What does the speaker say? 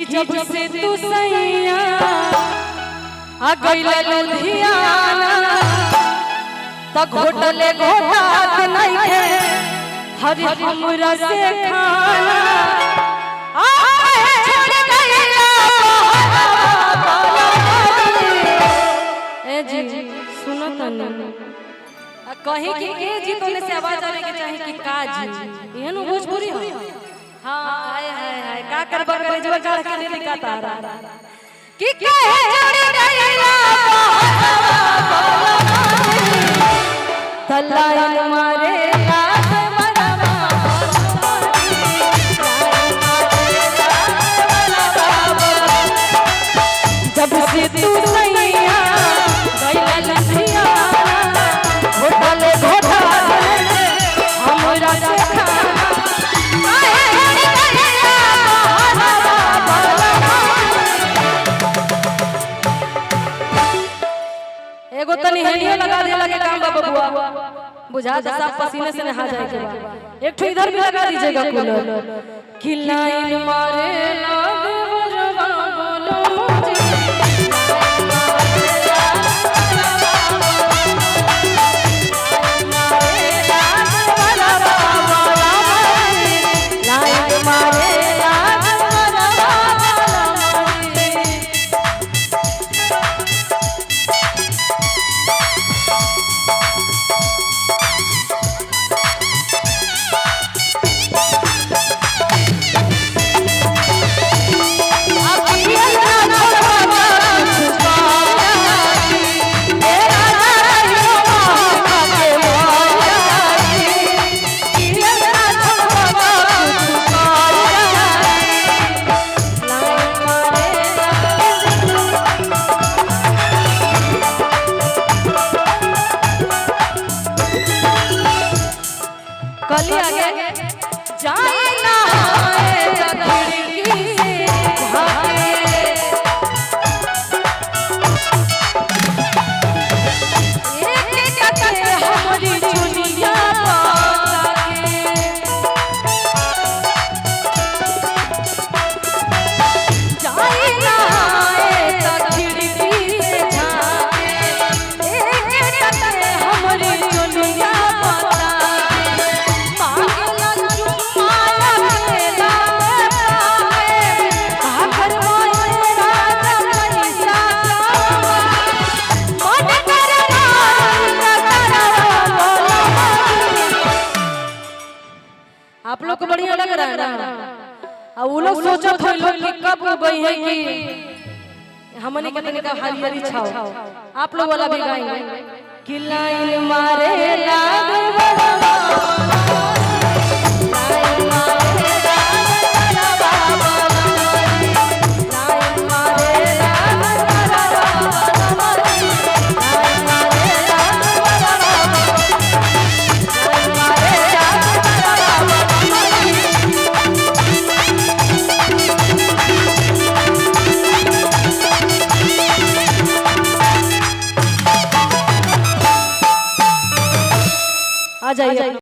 कि जब से तू सैया आ गइला लुधियाना त घोटले घोटात नइखे हरि हमरा से खाना आ छोड़ गइला ए जी सुनो तने कहीं कि के जी तोने से आवाज आवे के चाहे कि का जी एहनु भोजपुरी हो हां हाय हाय हाय का करबा करे जो गाड़ के नहीं लिखाता कि कहे जोड़ी गइला तल्लाइन मारे लाख मरवा जब से तू सैया गइला लुधियाना घोटाले घोटा हमरा से एगो तनी हेलियो लगा दे लगे काम बबुआ बुझा दे सब पसीने से नहा जाए के बाद एक ठो इधर भी लगा दीजिएगा कूलर कि लाइन मारे लाग बरवा बोलो कली आगे जाए ना खिड़की से भागे एक कटे हमारी चुनिया पाके जाए ना खिड़की से भागे एक कटे हमारी चुनिया आप लोग को बढ़िया लग रहा है ना और वो लोग सोचत हो लोग कि कब हो गई है कि हमने के तनिका हरियरी छाओ आप लोग वाला भी गाएंगे कि लाइन मारे लाग बरवा